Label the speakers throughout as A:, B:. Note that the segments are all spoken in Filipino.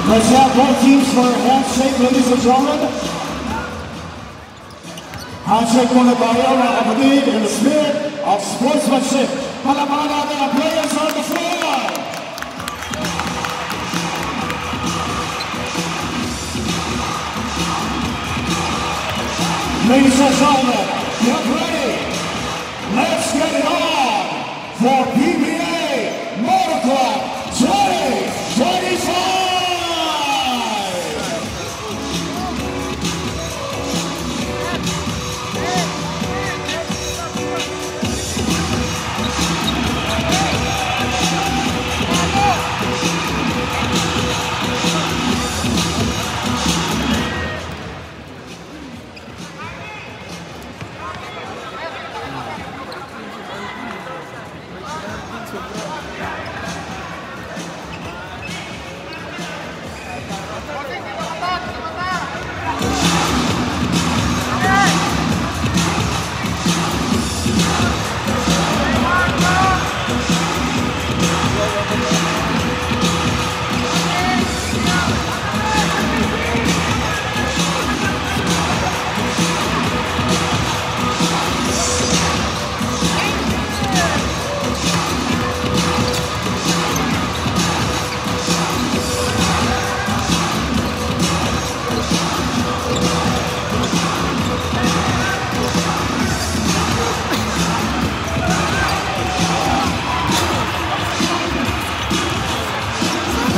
A: Let's have both teams for a handshake, ladies and gentlemen. Handshake muna tayo mga kapatid in the spirit of sportsmanship. Palapakan natin ang players on the floor. Ladies and gentlemen, get ready. Let's get it on for PBA Motor Club 2025.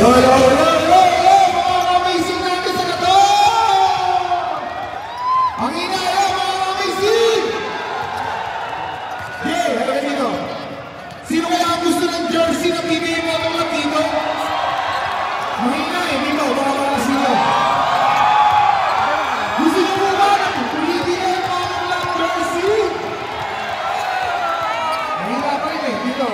B: Yo, mga amazing natin sa gato! Ang inaya, mga amazing! Hey, halika dito. Sino kaya ang gusto ng jersey na PBA Motor Club dito? Ang inaya, dito, baka para sino. Gusto niyo po ba ng PBA Motor Club jersey? Mahila pa rin dito.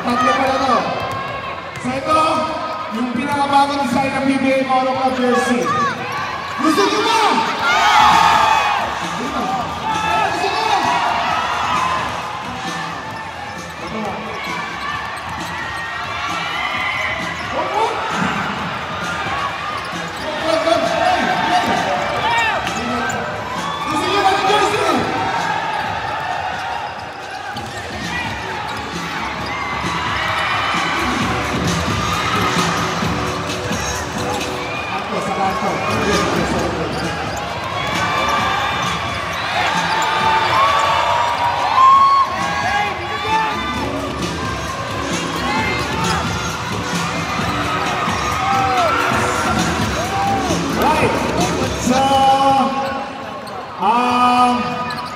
B: Tatlo pala to. So ito, yung pinakabagong design ng PBA Motor Club jersey. Gusto nyo ba? Gusto nyo?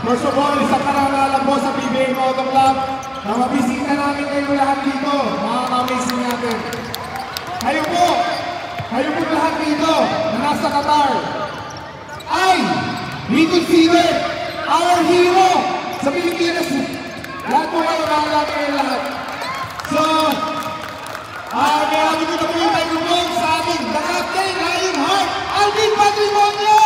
B: First of all, isang karangalan po sa PBA Motor Club na mabisita namin kayo lahat dito, mga amazing natin. Kayo po lahat dito na nasa Qatar ay we consider our hero sa Pilipinas. Lahat po kayo, nakalala kayo lahat. So, kaya ko na po yung microphone sa ating the Captain Lionheart, Alvin Patrimonio!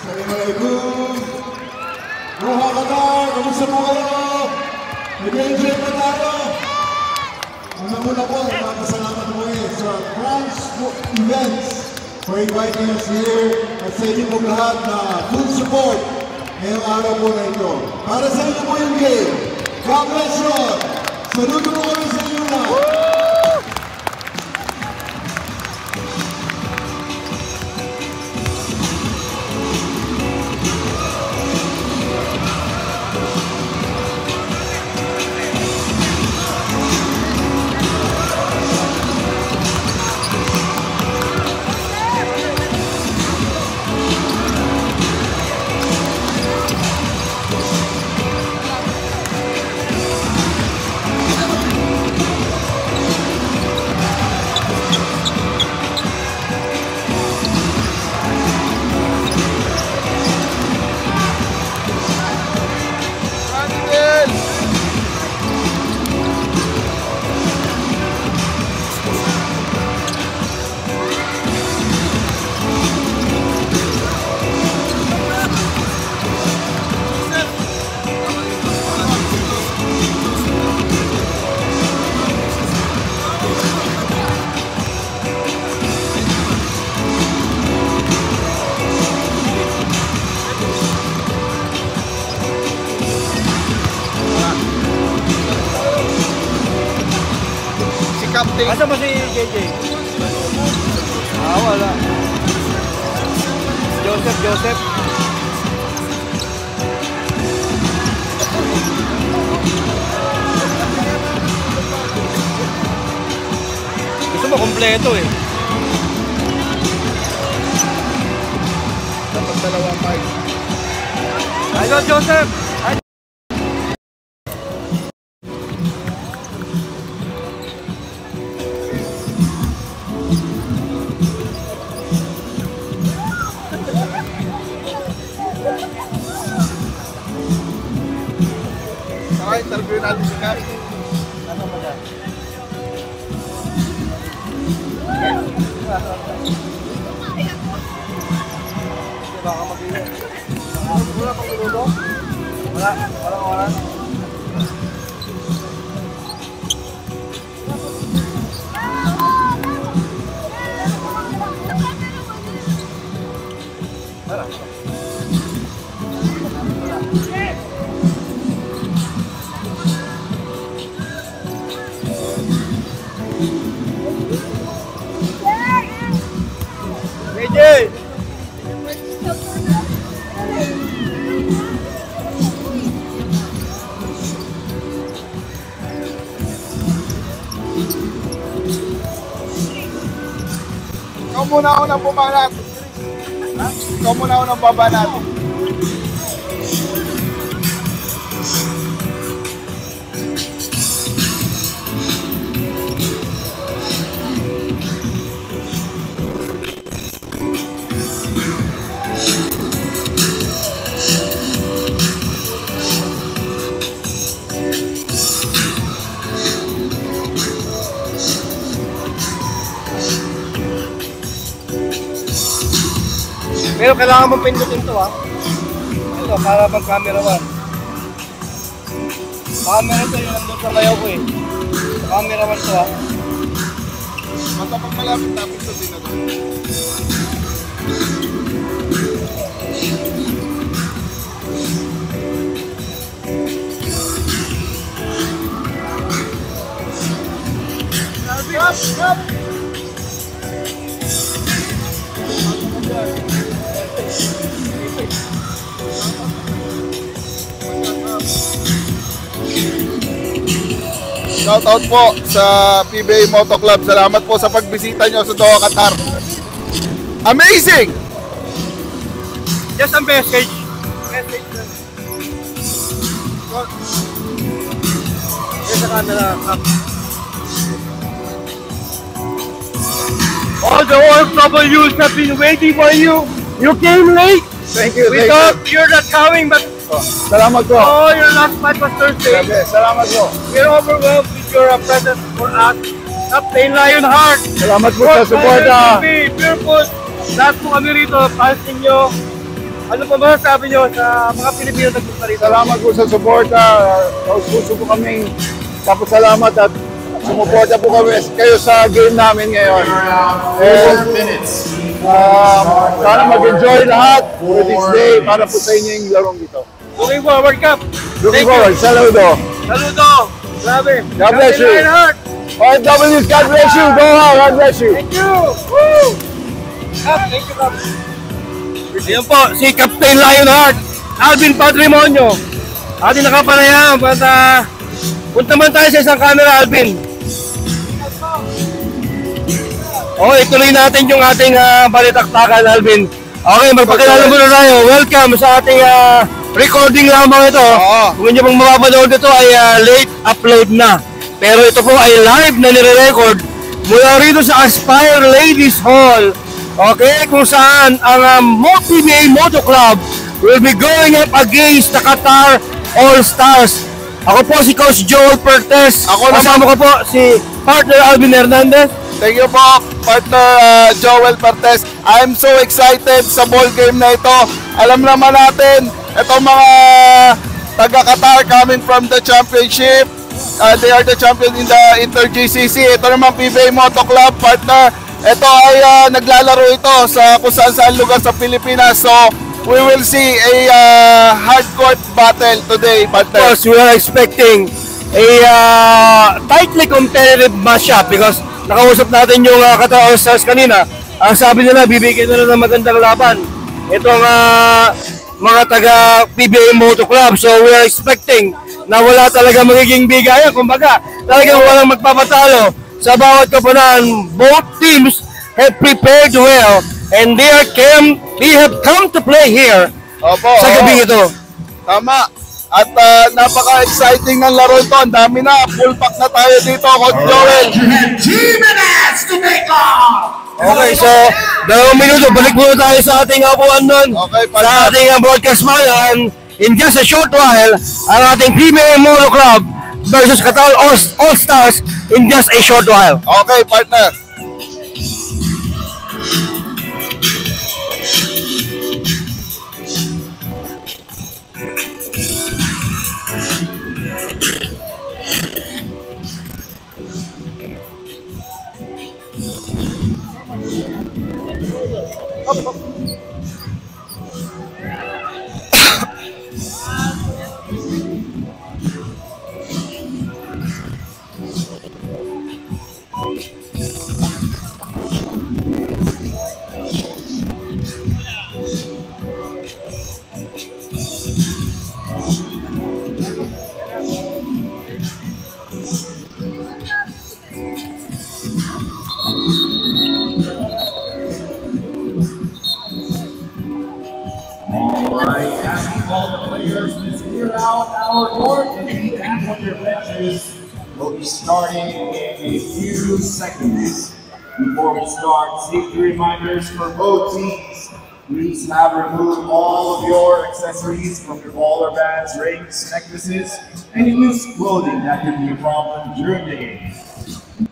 A: Assalamualaikum. Roha Qatar, kamusta po kayo? Nag-enjoy pa tayo. Una-una po, nagpapasalamat po sa France Events for inviting us here at sa inyo pong lahat na full support ngayong araw po na ito. Para sa inyo po yung game. God bless you all. Saludo po kami sa inyo lahat.
C: Asa ba si JJ? Wala. Joseph. Gusto mo kompleto eh.
B: Dapat dalawang mic.
C: Hello, Joseph!
B: Interview natin si Kari.
C: Ano mo dyan? Baka mag-iwan. Wala pang luluto? Walang oras. JJ!
B: Ikaw muna ako nang bumanat. Ikaw muna ako nang babanat.
C: Pero kailangan mong pindutin ito Ito, para mag-camera 1. Camera 2 yung nandun sa layaw ko eh. Camera 1 ito
B: Basta pag malapit na pindutin na ito. Stop! Shoutout po sa PBA Moto Club. Salamat po sa pagbisita nyo sa Doha, Qatar. Amazing!
C: Just a message. Here's the camera. All the OFWs have been waiting for you. You came late.
B: Thank you.
C: We thought you're not coming, but
B: Salamat po.
C: your last fight was Thursday.
B: Salamat po.
C: We're overwhelmed with your presence for us. Captain Lionheart.
B: Salamat po sa suporta.
C: Purpose. Lahat po kami rito, fans ninyo. Ano pa ba sabi nyo sa mga Pilipino na punta rito?
B: Salamat po sa suporta. Puso po kaming tapos salamat at
D: sumuporta po kayo sa game namin ngayon. And sana mag-enjoy lahat for this day para po sa inyo yung larong dito.
C: Looking forward, Cap.
D: Looking forward. Saludo.
C: Saludo. Grabe.
D: God bless you. OFWs, God bless you. Go on, God bless you.
C: Thank you. Woo! Cap, thank you, Cap. Ayan po, si Captain Lionheart, Alvin Patrimonio. Ating nakapanayam at punta man tayo sa isang camera, Alvin. Okay, ituloy natin yung ating balitaktakan, Alvin. Okay, magpakilala muna tayo. Welcome sa ating recording lamang ito. Kung inyo pong mapapanood ito ay late upload na. Pero ito po ay live na nire-record mula rito sa Aspire Ladies Hall. Okay, kung saan ang PBA Moto Club will be going up against the Qatar All-Stars. Ako po si Coach Joel Pertes. Kasama ko po si partner Alvin Hernandez.
D: Thank you po, partner Joel Pertes. I'm so excited sa ball game na ito. Alam naman natin, itong mga taga-Qatar coming from the championship. They are the champion in the Inter-GCC. Ito naman PBA Moto Club, partner. Ito ay naglalaro ito sa kung saan lugar sa Pilipinas. So, we will see a hardcore battle today, partner.
C: Of course, we are expecting a tightly competitive matchup because nakausap natin yung Qatar All-Stars kanina. Ang sabi nila, bibigyan nila ng magandang laban itong mga taga PBA Moto Club. So we are expecting na wala talaga magiging bigayan. Kumbaga, talagang walang magpapatalo sa bawat koponan. Both teams have prepared well and they have come to play here sa gabi ito.
D: Tama. At napaka-exciting ng laro ito. Ang dami na. Full pack na tayo dito, Coach Joel.
C: Okay, so 2 minuto. Balik muna tayo sa ating apuan nun.
D: Okay,
C: sa ating broadcast man. In just a short while, ang ating PBA Moto Club versus Qatar All-Stars in just a short while.
D: Okay, partner.
B: We'll be starting in a few seconds. Before we start, safety reminders for both teams. Please have removed all of your accessories from your baller bands, rings, necklaces, any loose clothing that could be a problem during the game.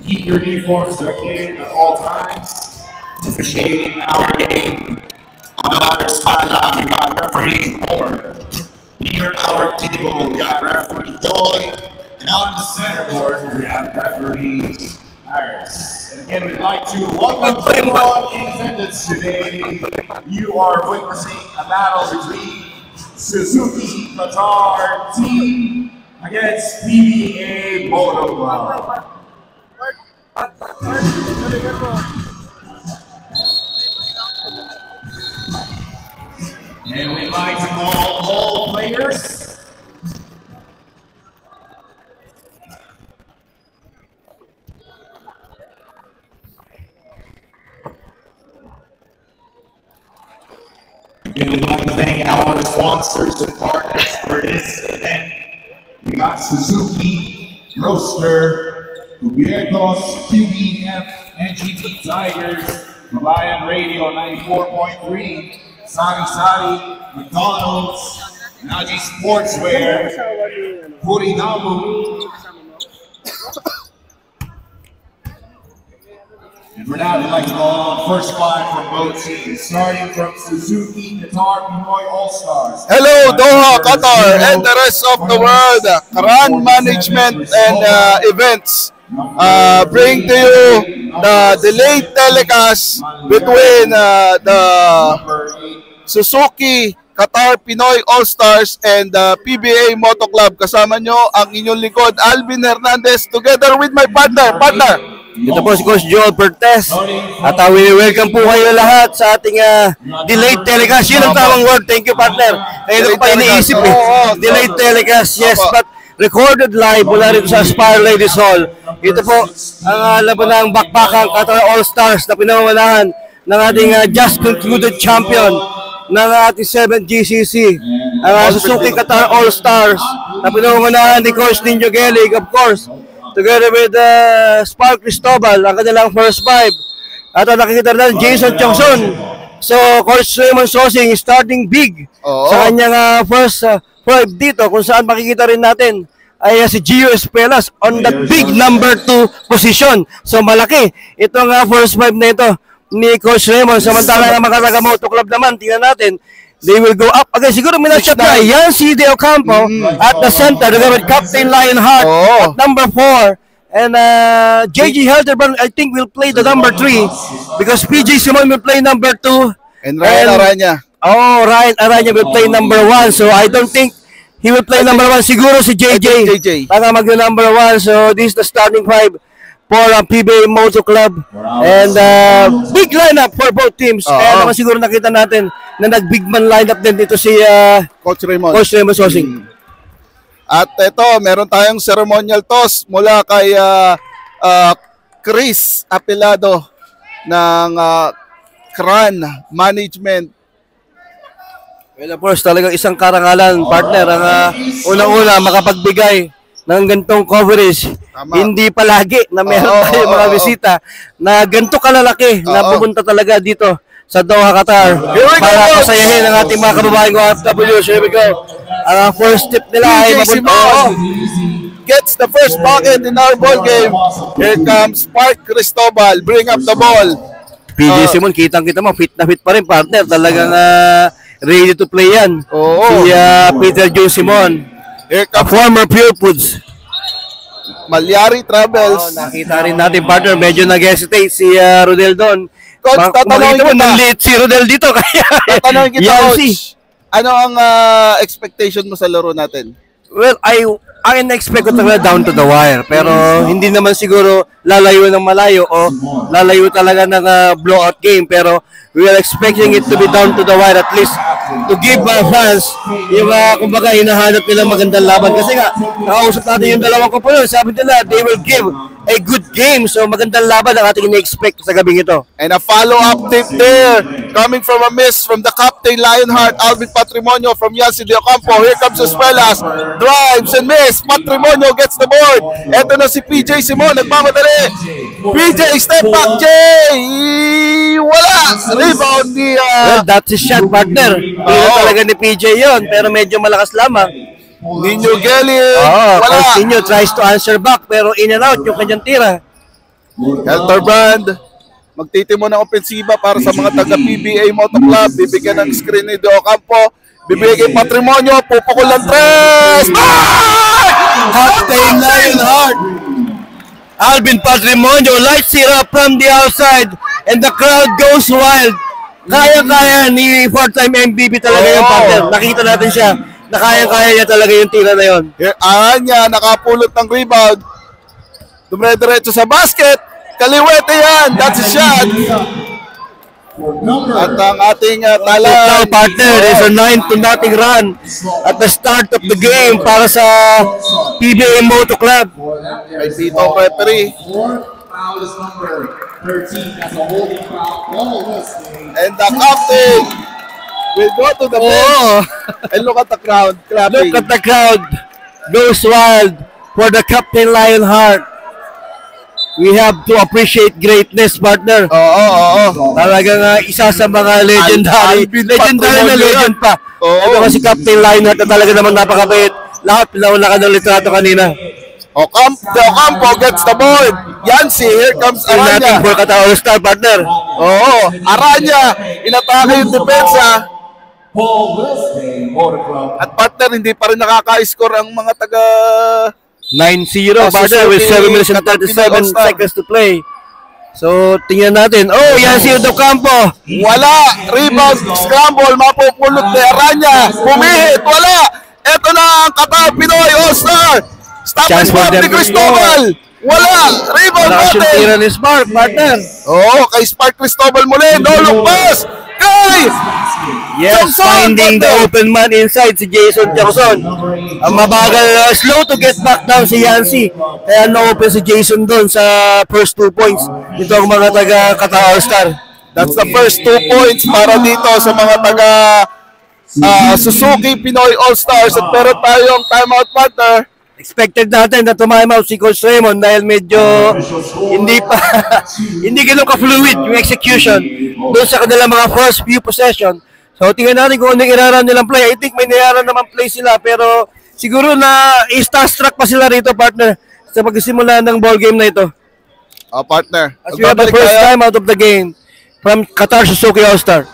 B: Keep your uniforms decorated at all times. Officiating our game. On the other sideline, we got referee Homer. Near our table, we got referee Joy. And on the center board, we have referee Harris. And again, we'd like to welcome everyone in attendance today. You are witnessing a battle between Suzuki Qatar team against PBA Moto Club. And we'd like to call all players. And we'd like to thank our sponsors and partners for this event. We got Suzuki, Roaster, Gubiertos, QBF, NGT Tigers, Malayan Radio 94.3, Sari Sari, McDonald's, Naji Sportswear, Purinamu. And for now, we'd like to call on first five from both teams, starting from Suzuki, Qatar, Pinoy All-Stars.
D: Hello, Doha, Qatar, and the rest of the world. Karan Management and Events. bring to you the delayed telecast between the Suzuki Qatar Pinoy All-Stars and the PBA Moto Club. Kasama nyo ang inyong lingkod, Alvin Hernandez, together with my partner.
C: Ito po si Coach Joel Pertes. At we welcome po kayo lahat sa ating delayed telecast. Yun ang tamang word. Thank you, partner. Kaya ko pa iniisip eh. Delayed telecast, yes. But recorded live mula rito sa Aspire Ladies Hall. Ito po ang laban ng bakbakang Qatar All-Stars na pinamamanahan ng ating just concluded champion ng ating 7th GCC, ang Suzuki Qatar All-Stars na pinamamanahan ni Coach Ninyo Gelig, of course, together with Spark Cristobal, ang kanilang first five. At nakikita natin Jason Chongson. So, Coach Raymond Sosing starting big sa kanyang first five dito, kung saan makikita rin natin ay si Gio Espelas on that big number 2 position. So, malaki itong first five na ito ni Coach Raymond. Samantala ng mga taga-Moto Club naman, tingnan natin, they will go up again. Siguro may na-shot na Yancy De Ocampo at the center, together with Captain Lionheart at number 4. And JG Helderbrand, I think, will play the number 3 because PJ Simon will play number 2.
D: And Ryan Aranya.
C: Ryan Aranya will play number 1. So I don't think he will play number 1. Siguro si JJ. Baka mag-number 1. So this is the starting 5 for PBA Moto Club. And big lineup for both teams. Kaya naman siguro nakita natin na nag-big man lineup din dito si
D: Coach Raymond
C: Sosing.
D: At ito, meron tayong ceremonial toss mula kay Chris Apelado ng CRAN Management.
C: Well, of course, talagang isang karangalan, partner, ang unang-una makapagbigay ng gantong coverage. Tama. Hindi palagi na meron tayo mga bisita na ganito kalalaki na pumunta talaga dito sa Doha, Qatar para pasayahin ang ating mga kababaeng OFW. Here we go. Ang first tip nila ay mapunta.
D: Gets the first bucket in our ball game. Here comes Spark Cristobal. Bring up the ball.
C: PJ Simon, kitang-kita mo, fit na fit pa rin, partner. Talagang ready to play yan. Si Peter Joe Simon.
D: Here comes
C: former Pure Foods.
D: Malyari Travels.
C: Nakita rin natin, partner, medyo nag-hesitate si Rodel doon.
D: Coach, tatanungin kita.
C: Nang-late si Rodel dito.
D: Tatanungin kita, Coach. Ano ang expectation mo sa laro natin?
C: Well, I expect ko talaga down to the wire. Pero hindi naman siguro lalayo ng malayo o lalayo talaga ng blowout game. Pero we are expecting it to be down to the wire at least to give my fans yung kumbaga hinahanap nila magandang laban. Kasi nga, nakausap natin yung dalawang kupulo. Sabi nila, they will give a good game. So magandang laban ang ating ina-expect sa gabing ito.
D: And a follow-up tip there. Coming from a miss from the captain Lionheart, Alvin Patrimonio from Yancy De Ocampo. Here comes Espelas. Drives and miss. Patrimonio gets the board. Ito na si PJ Simon. Nagmamadali. PJ, step back, Jay! Wala! Rebound ni...
C: Well, that's his shot, partner. Hindi talaga ni PJ yon, pero medyo malakas lamang.
D: Ninyo Gelig. Wala.
C: Ninyo tries to answer back, pero in and out yung kanyang tira.
D: Helderbrand. Magtitimo ng opensiba para sa mga taga-PBA Moto Club. Bibigyan ng screen ni De Ocampo. Bibigyan kay Patrimonio. Pupukul ng tres.
C: Captain Lionheart. Alvin Patrimonio lights it up from the outside and the crowd goes wild. Kaya-kaya ni four-time MVP talaga yung partner. Nakita natin siya na kaya-kaya niya talaga yung tira na yun.
D: Anya, nakapulot ng rebound. Dumre-diretso sa basket. Kaliwete yan. That's a shot. At ang ating
C: talang partner is a 9-0 run at the start of the game para sa PBA Moto Club.
D: Ay Tito referee. And the captain will go to the bench. And look at the crowd clapping.
C: Look at the crowd goes wild for the Captain Lionheart. We have to appreciate greatness, partner. Talagang isa sa mga legendary na legend pa. Ito kasi Captain Lionheart na talaga naman napakabait. Lahat pinaulakan ng litrato kanina.
D: Ocampo gets the board. Yancy, here comes Aranya.
C: For Qatar All-Star, partner.
D: Aranya, inatake yung depensa. At partner, hindi pa rin nakaka-score ang mga taga
C: 9-0, partner, with 7 minutes and 37 seconds to play. So, tingnan natin. Oh, Yancy Ocampo.
D: Wala. Rebound, scramble, mapupulot ni Aranya. Pumihit, wala. Ito na ang Qatar Pinoy All-Star. Stop and stop ni Cristobal. Wala. Rebound natin.
C: Tira ni Spark, partner.
D: Oo, kay Spark Cristobal muli. No look pass. Kay!
C: Yes, finding the open man inside si Jason Jackson. Ang mabagal, slow to get back down si Yancy. Kaya na-open si Jason doon sa first 2 points. Ito ang mga taga-Qatar All-Star.
D: That's the first 2 points para dito sa mga taga Suzuki Pinoy All-Stars. At meron tayong timeout, partner.
C: Expected natin na tumimeout si Coach Raymond dahil medyo hindi ganun ka-fluid yung execution doon sa kanilang mga first few possession. So tingnan natin kung anong iraran nilang play. I think may nilaran naman play sila pero siguro na i-starstruck pa sila rito, partner, sa pagsimula ng ball game na ito.
D: Partner.
C: As we have the first time out of the game from Qatar Suzuki All-Star.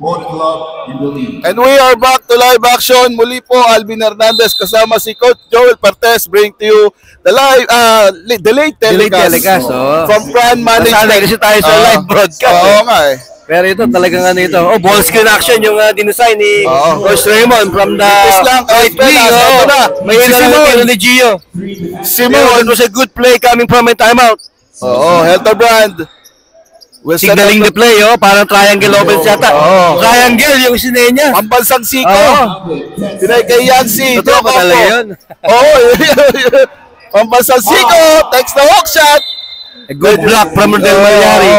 D: And we are back to live action. Muli po, Alvin Hernandez kasama si Coach Joel Partes bring to you the live, the late telecast from Fran Management.
C: Nasanay kasi tayo sa live broadcast.
D: Oo nga eh.
C: Pero ito talagang ano ito. Oh, ball screen action yung dinesign ni Coach Raymond from the right wing. May ilan ni Gio. Simon, it was a good play coming from a timeout.
D: Helterbrand.
C: Signaling the play, parang triangle offense yata. Triangle yung sinay niya.
D: Pambansang siko. Tinay kay Yancy.
C: Totoo ba talaga yun?
D: Pambansang siko. Text the hook shot.
C: A good block from Rodel Malyari.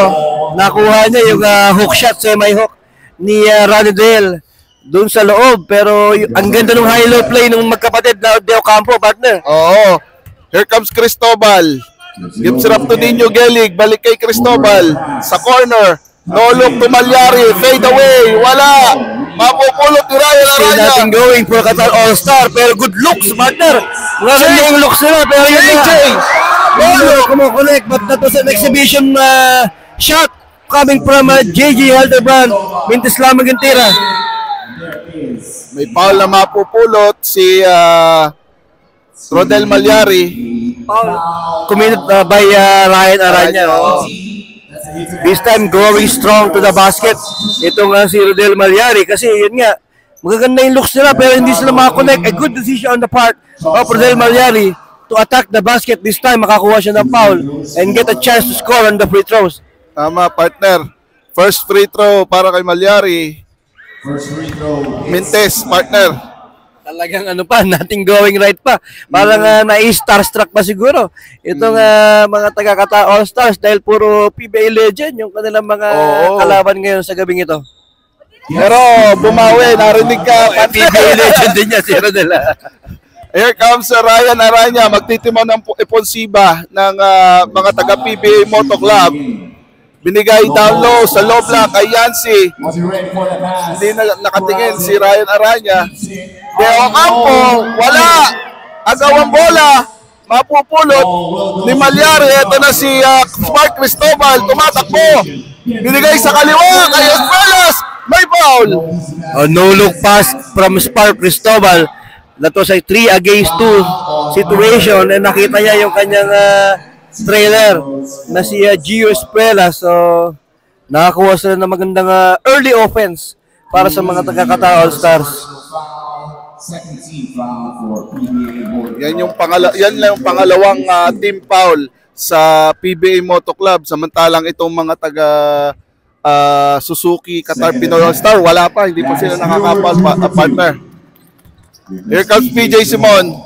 C: Nakuha niya yung hook shot, semi-hook ni Ranidel doon sa loob. Pero ang ganda ng high-low play ng magkapatid na De Ocampo, partner.
D: Here comes Cristobal. Gives it up to Nino Gelig. Balik kay Cristobal. Sa corner. No look to Malyari. Fade away. Wala. Mapupulot ni Ryan Aranya.
C: Still nothing going for Qatar All-Star. Pero good looks, partner. Maganda yung looks nila. Pero yun na. Kumukulik. But that was an exhibition shot coming from JJ Helderbrand. Mintis lamang yung tira.
D: May foul na mapupulot si Rodel Malyari.
C: Committed by Ryan Aranya. This time growing strong to the basket. Ito nga si Rodel Malyari kasi yun nga, magaganda yung looks nila pero hindi sila makakonect. A good decision on the part of Rodel Malyari to attack the basket. This time makakuha siya ng foul and get a chance to score on the free throws.
D: Tama, partner. First free throw para kay Malyari. Mintes, partner.
C: Talagang ano pa, nothing going right pa. Parang na-starstruck pa siguro. Itong mga taga-Qatar All-Stars dahil puro PBA legend yung kanilang mga kalaban ngayon sa gabing ito.
D: Pero bumawi, narinig ka.
C: PBA legend din niya, si Rodel.
D: Here comes Ryan Aranya, magtitimaw ng iponsiba ng mga taga-PBA Moto Club. Binigay down low sa low block kay Yancy. Hindi na nakatingin si Ryan Aranya. De Ocampo, wala. Agawang bola. Mapupulot ni Malyari. Ito na si Spark Cristobal. Tumatakbo. Binigay sa kaliwa kay Espelas. May foul.
C: No look pass from Spark Cristobal. That was a 3 against 2 situation. And nakita niya yung kanyang trailer na si Gio Espelas. So nakakuha sila ng magandang early offense para sa mga taga-Qatar All-Stars.
D: Yan lang yung pangalawang team foul sa PBA Moto Club. Samantalang itong mga taga Suzuki Qatar Pinoy All-Star, wala pa, hindi pa sila nakakapal, partner. Here comes PJ Simon.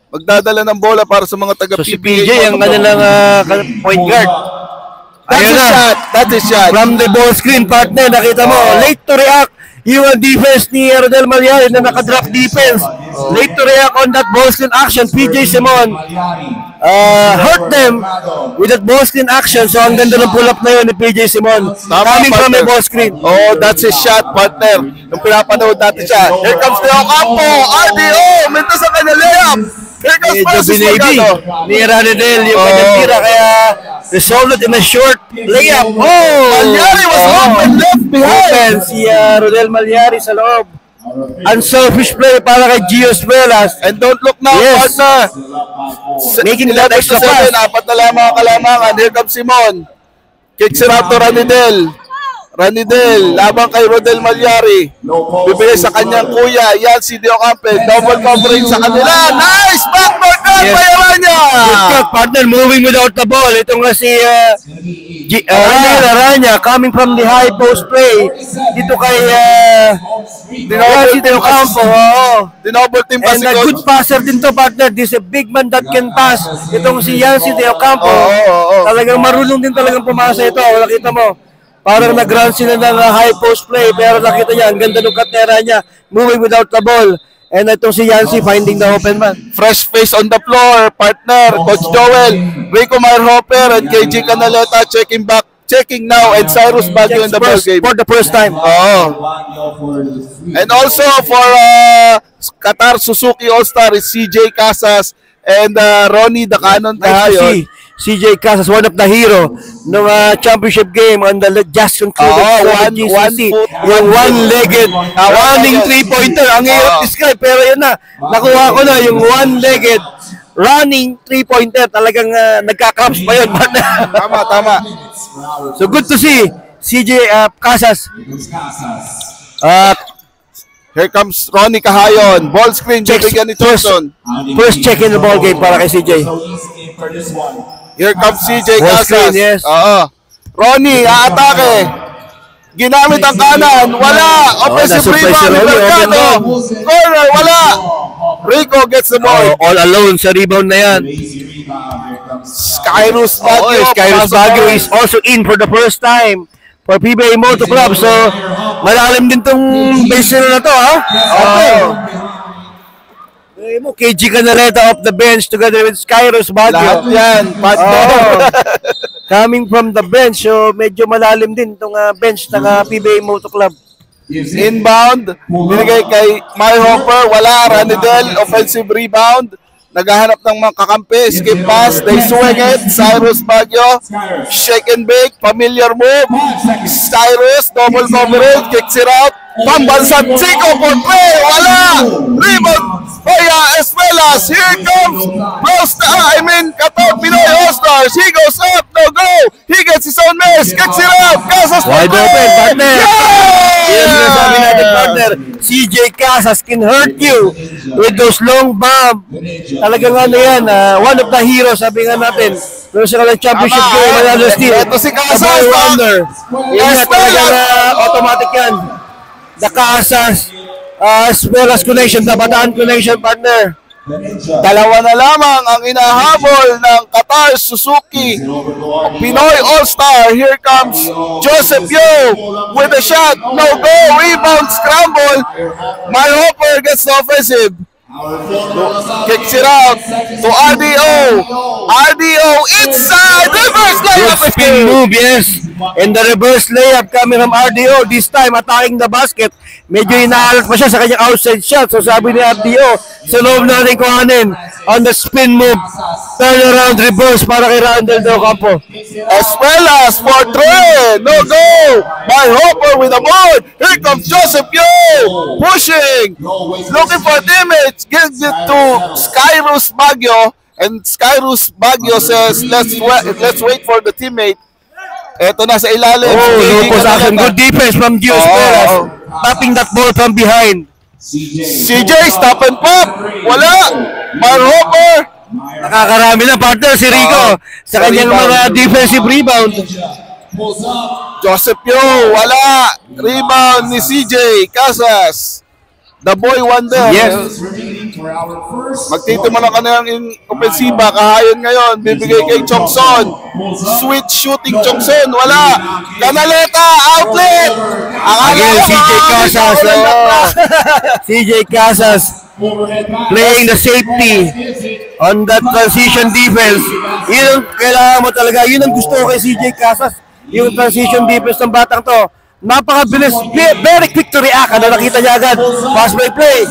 D: Magdadala ng bola para sa mga taga PBA.
C: So si PJ ang kanilang point guard.
D: That's a shot.
C: From the ball screen, partner, nakita mo, late to react. Yung defense ni Rodel Malyari na naka-drop defense. Late to react on that ball screen action. PJ Simon hurt them with that ball screen action. So ang ganda ng pull-up na yun ni PJ Simon. Coming from a ball screen.
D: Oh, that's his shot, partner. Nung pinapanood natin siya. Here comes Leo Campo. RDO! Minto sa kanya layup. Here comes Francis Morgado.
C: Ni Ranidel yung kanyang tira. Kaya resolved it in a short layup. Oh!
D: Malyari was open left behind.
C: Si Rodel Malyari sa loob. Unselfish play para kay Gio Espuelas.
D: And don't look now, partner.
C: Making that extra
D: 11-7,
C: pass.
D: apat na lamang ang kalamangan. Here comes Simon. Kicks it out to Ranidel. Ranidel, labang kay Rodel Malyari. Bibigay sa kanyang kuya. Yan si Dio Campbell. Double coverage sa kanila. Nice! Backdoor cut! Bayaran niya!
C: Good cut, partner. Moving without the ball. Ito nga si Aranya coming from the high post play. Dito kay si Teo Campo.
D: Dinoble team pa
C: And
D: si
C: a
D: Coach.
C: good passer din to, partner. This is a big man that can pass. Itong si Yancy Teo Campo. Talagang marunong din talagang pumasa ito. Nakita mo. Parang nag-run sila ng high post play, pero nakita niya, ang ganda ng katera niya, moving without the ball. And itong si Yancy finding the open man.
D: Fresh face on the floor, partner. Coach Joel, Rico Marhopper, and KG Canaleta checking now, and Cyrus Baguio in the ball game.
C: For the first time.
D: And also for Qatar Suzuki All-Star is CJ Casas and Ronnie the Cannon Tahayon.
C: CJ Casas, one of the hero ng championship game on the just concluded GCC. Yung one-legged running three-pointer. Ang hirap describe, pero yun na. Nakuha ko na yung one-legged running three-pointer. Talagang nagka-cramps pa yun.
D: Tama.
C: So good to see CJ Casas.
D: Here comes Ronnie Cahayon. Ball screen, bibigyan ni Thompson.
C: First check in the ball game para kay CJ.
D: Here comes CJ
C: Ball
D: Casas.
C: screen, yes.
D: Ronnie, aatake. Ginamit ang kanan. Wala. Offensive rebound. Mercado. Corner. Wala. Rico gets the ball.
C: All alone sa rebound na yan.
D: Skyrus Baguio.
C: Skyrus Baguio is also in for the first time for PBA Moto Club. So, malalim din tong base na to, ha? Okay. KG Canaleta off the bench together with Skyrus Baguio.
D: Lahat yan.
C: Coming from the bench, so medyo malalim din itong bench ng PBA Moto Club.
D: Inbound. Binigay kay Mike Hopper. Wala. Ranidel. Offensive rebound. Naghahanap ng mga kakampi. Skip pass. They swing it. Cyrus Baguio. Shake and bake. Familiar move. Cyrus. Double coverage. Kicks it out. Pambansat. Chico for play. Wala. Rebound. Oya Espuelas. Here comes Qatar Pinoy All-Stars. He goes up. No go. He gets his own miss. Kicks it out. Casas for
C: Wide
D: play.
C: open, partner.
D: Yeah!
C: Yes, nasabi natin, partner. CJ Casas can hurt you with those long bomb. Talagang ano yan, one of the heroes, sabi nga natin. Pero sa kanilang championship game, manalo steal.
D: Ito si Casas.
C: Boy wonder. Yan nga, talagang automatic yan. The Casas, as well as connection, the Bataan connection, partner.
D: Dalawa na lamang ang inahabol ng Qatar Suzuki Pinoy All-Star. Here comes Joseph Yo with a shot. No go. Rebound. Scramble. My Hopper gets the offensive. Kicks it out to RDO. RDO inside. Reverse layup.
C: Good spin move, yes. And the reverse layup coming from RDO. This time, attacking the basket. Medyo inaalat pa siya sa kanyang outside shot. So sabi ni RDO, sa loob natin kuhanin on the spin move. Turn around reverse para kay Randall Del Campo.
D: As well as for three. No go. My Hopper with the board. Here comes Joseph Yo. Pushing. Looking for teammates. Gives it to Skyrus Baguio. And Skyrus Baguio says, let's wait for the teammate. Eto na sa ilalim.
C: Lupos action. Good defense from Gio Espuelas. Tapping that ball from behind.
D: CJ, stop and pop. Wala. Marhopper.
C: Nakakarami na, partner, si Rico sa kanyang mga defensive rebound.
D: Joseph Yo, wala. Rebound ni CJ Casas. The boy wonder.
C: Yes.
D: Magtitimo ng kanilang ofensiba. Kahayon ngayon. Bibigay kay Chongson. Sweet shooting Chongson. Wala. Canaleta. Outlet.
C: Again, CJ Casas. CJ Casas playing the safety on that transition defense. Yun ang kailangan mo talaga. Yun ang gusto ko kay CJ Casas. Yung transition defense ng batang to. Napakabilis. Very quick to react. Ano nakita niya agad? Fast break play.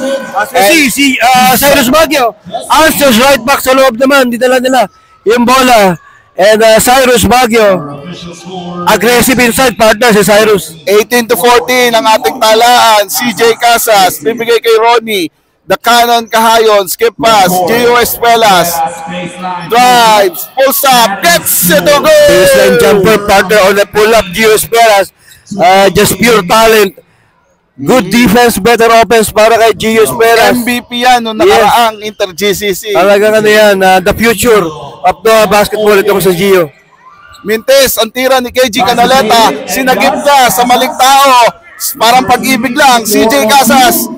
C: Si Cyrus Baguio. Answers right back sa loob naman. Dinala nila yung bola. And Cyrus Baguio. Aggressive inside partner si Cyrus.
D: 18-14 ang ating talaan. CJ Casas. Bibigay kay Ronnie. The Cannon Kahayon, skip pass, Gio Espuelas, drives, pulls up, gets it to go!
C: Baseline jumper partner on the pull-up, Gio Espuelas. Just pure talent. Good defense, better offense para kay Gio Espuelas.
D: MVP yan nung nakaraang Inter-GCC.
C: Talagang ano yan, the future of the basketball ito sa Gio.
D: Mintes, ang tira ni KG Canaleta, sinagip na sa maling tao. Parang pag-ibig lang, CJ Casas.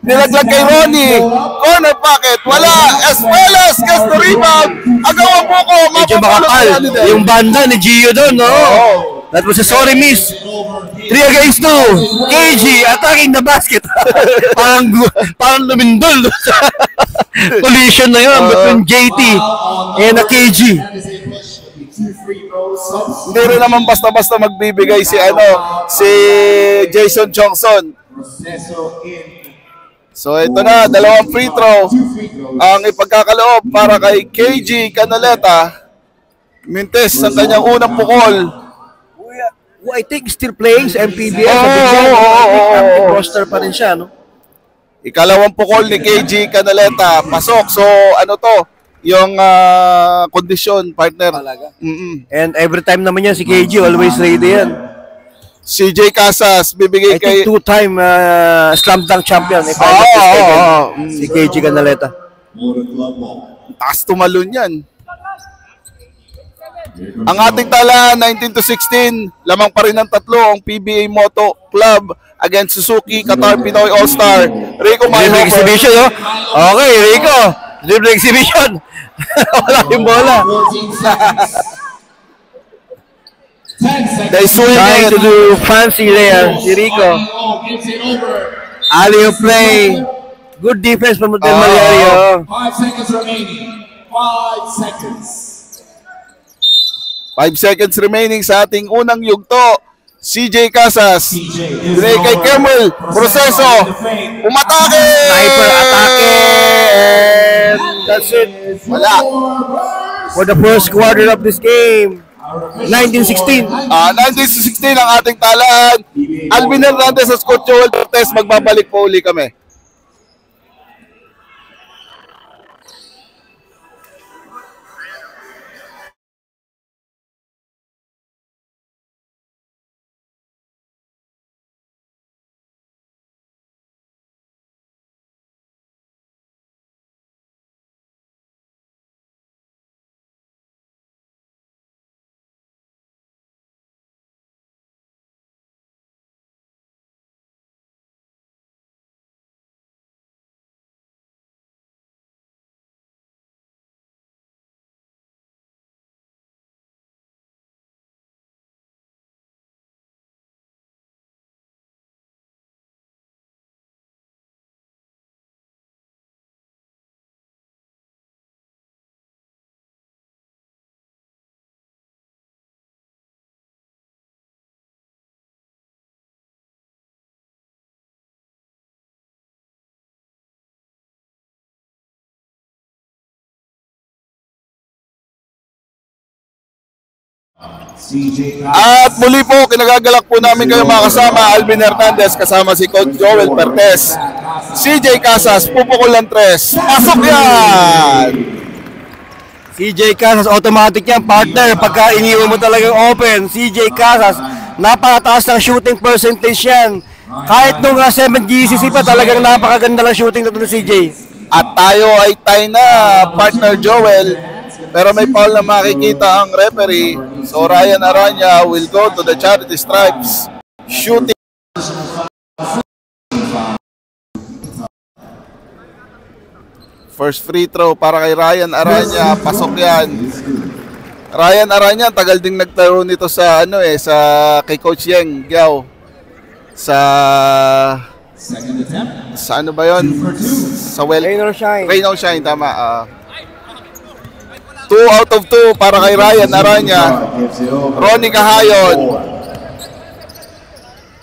D: Nilaglag kay Ronnie. Corner pocket. Wala. Espuelas. Gets the rebound. Agawan po ko.
C: Medyo makapal. Yung banda ni Gio doon, no? That was a sorry miss. 3 against 2. KG attacking the basket. parang lumindol. Collision na yun between JT and KG.
D: Hindi rin naman basta-basta magbibigay si Jason Johnson. So ito na, dalawang free throw ang ipagkakaloob para kay KG Canaleta. Mintes ang kanyang unang pukol.
C: Who I think still playing sa MPBS. Roster pa rin siya, no?
D: Ikalawang pukol ni KG Canaleta. Pasok. So ano to? Yung kondisyon, partner.
C: And every time naman yan si KG, always ready yan.
D: CJ Casas, bibigay kay...
C: two-time slam dunk champion. Si KG Canaleta.
D: Taas tumalon yan. Ang ating tala, 19-16, lamang pa rin ng tatlo ang PBA Moto Club against Suzuki Qatar Pinoy All-Star. Rico
C: Dribble exhibition, no? Okay, Rico. Dribble exhibition. Wala yung bola.
D: They
C: trying to do fancy there, si Rico. Alley-oop play. Good defense from Del Mariario.
B: 5 seconds remaining. 5 seconds.
D: 5 seconds remaining sa ating unang yugto. CJ Casas. Dinay kay Kemel. Proseso. Umatake!
C: Sniper atake. And that's it.
D: Wala.
C: For the first quarter of this game. 19-16.
D: 19-16 ang ating talaan. Alvin Hernandez at Coach Joel Cortez. Magbabalik po uli kami. At muli po, kinagagalak po namin kayo mga kasama. Alvin Hernandez kasama si Coach Joel Pertes. CJ Casas, pupukol ng 3. Pasok yan!
C: CJ Casas, automatic yan, partner. Pagka iniwan mo talagang open, CJ Casas, napakataas ng shooting percentage yan. Kahit nung 7 GCC pa, talagang napakaganda ng shooting na ito ni CJ.
D: At tayo ay tie na, partner Joel. Pero may foul na makikita ang referee. So Ryan Aranya will go to the charity stripes. Shooting. First free throw para kay Ryan Aranya. Pasok yan. Ryan Aranya, tagal ding nagtaro nito sa sa kay Coach Yeng Giao sa Sa ano ba yun? Sa
C: Rain or shine.
D: Rain or shine, tama. 2 out of 2 para kay Ryan Aranya. Ronnie Cahayon.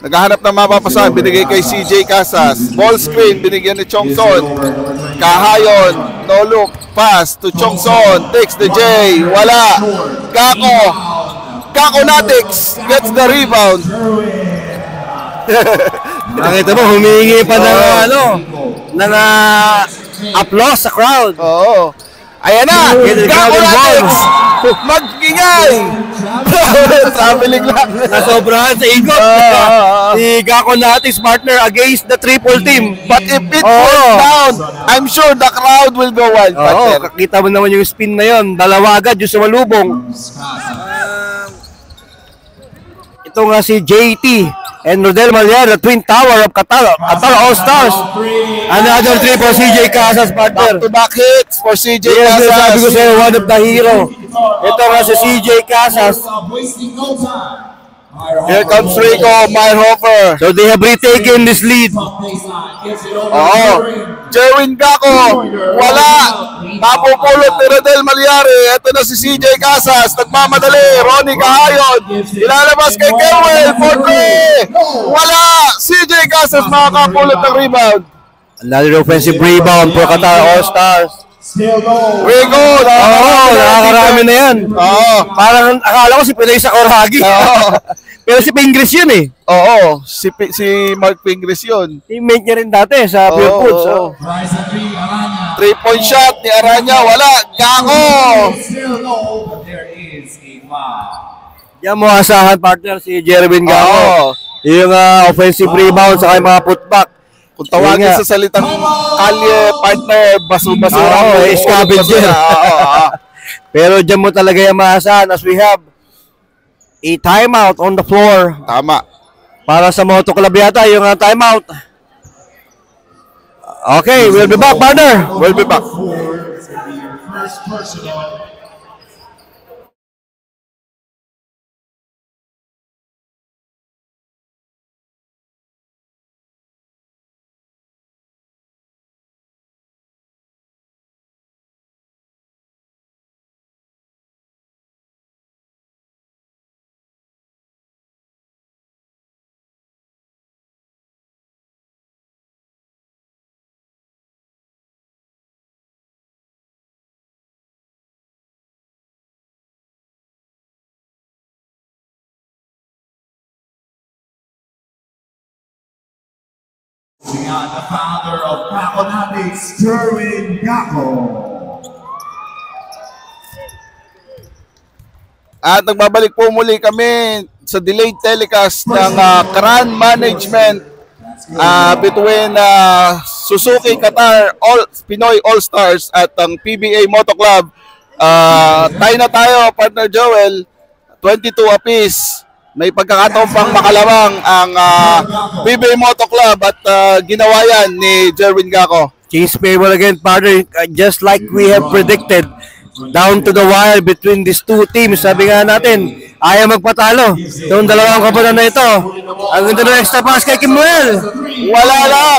D: Naghahanap ng mapapasahan, binigay kay CJ Casas. Ball screen, binigyan ni Chongson. Cahayon, no look, pass to Chongson. Takes the J, wala. Kako Natix gets the rebound.
C: Nakita mo, humingi pa ng applause sa crowd.
D: Oo. Ayan na, Kako Natix magingay. Traveling lang.
C: Nasobrahan sa ikot. Si Kako Natix partner against the triple team.
D: But if it falls down, I'm sure the crowd will go wild.
C: Oo, kakita mo naman yung spin na yon. Dalawa agad yung sumalubong. Ito nga si JT and Rodel Maliar, the Twin Tower of Qatar All-Stars. Another three for CJ Casas, partner.
D: Back-to-back hits for CJ
C: Yes,
D: Casas.
C: sabi ko sa'yo, one of the hero. Ito nga si CJ Casas.
D: Here comes Rico Meyerhofer.
C: So they have retaken this lead.
D: Jerwin Gako, wala. Napupulot ni Rodel Maliari. Ito na si CJ Casas. Nagmamadali. Ronnie Cahayon. Ilalabas kay Kerwell for 3. Wala. CJ Casas makakapulot ng rebound.
C: Another offensive rebound for Qatar All-Stars.
D: Rico,
C: nakakarami na yan. Parang akala ko si Pinay sa Korhagi. Pero si Pingris yun eh.
D: Oo, si Mark Pingris yun.
C: Teammate niya rin dati sa Pure Foods.
D: 3-point shot ni Aranya, wala. Gako!
C: Diyan mo asahan, partner, si Jerwin Gako. Yung offensive rebound sa mga putback.
D: Kung tawagin sa salitang kalye, partner, baso-basura.
C: Scavenger. Pero dyan mo talaga yung maasahan as we have a timeout on the floor.
D: Tama.
C: Para sa Moto Club yata yung timeout. Okay, we'll be back, partner.
D: We'll be back.
B: The founder of Paconatics, Jerwin Gako.
D: At nagbabalik po muli kami sa delayed telecast ng Karan Management between Suzuki Qatar Pinoy All-Stars at ang PBA Moto Club. Tayo na tayo, partner Joel, 22 apiece. May pagkakataon pang makalawang ang PBA Moto Club at ginawa yan ni Jerwin Gako.
C: Change favor again, partner. Just like we have predicted, down to the wire between these two teams. Sabi nga natin, ayaw magpatalo. Yung dalawang kapanan na ito. Ang ganda ng extra pass kay Kimwell.
D: Wala lang.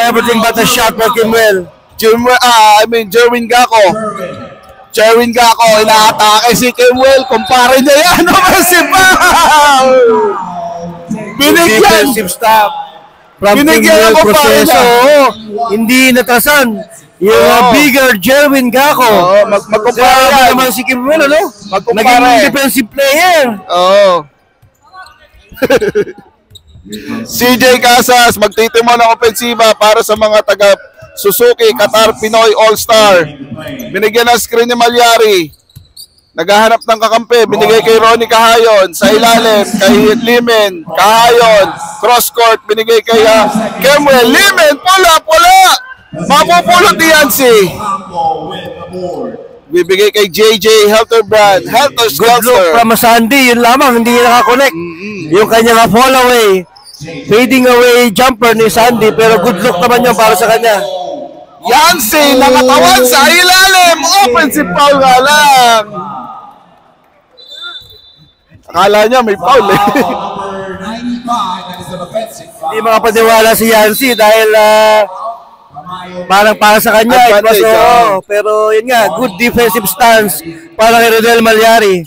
C: Everything but a shot for Kimwell.
D: Jerwin Gako. Jerwin Gako, inaatake si Kimwell. Kumpare niya yan. Offensive foul! Binigyan.
C: Defensive stop. From
D: Binigyan ang kumpare niya.
C: Hindi natasan. Yung bigger Jerwin Gako.
D: Magkumpara
C: naman si Kimwell, ano?
D: Magkumpara.
C: Naging defensive player.
D: CJ Casas, magtitimon ng opensiba para sa mga taga Suzuki Qatar Pinoy All-Star. Binigyan ng screen ni Malyari. Naghahanap ng kakampi. Binigay kay Ronnie Cahayon. Sa ilalim, kay Limen. Cahayon. Cross court. Binigay kay Kimwell. Limen. Pula. Mapupulot ni Yancy. Bibigay kay JJ Helterbrand.
C: Good look from Sandy. Yun lamang. Hindi nakakonect. Yung kanyang fall away. Fading away jumper ni Sandy. Pero good look naman yun para sa kanya.
D: Yancy nakatawan sa ilalim. Offensive foul nga lang. Akala niya may foul eh.
B: Number 95, that is an offensive foul.
C: Hindi makapaniwala si Yancy dahil parang para sa kanya.
D: Advantage,
C: Pero yun nga, good defensive stance para kay Rodel Malyari.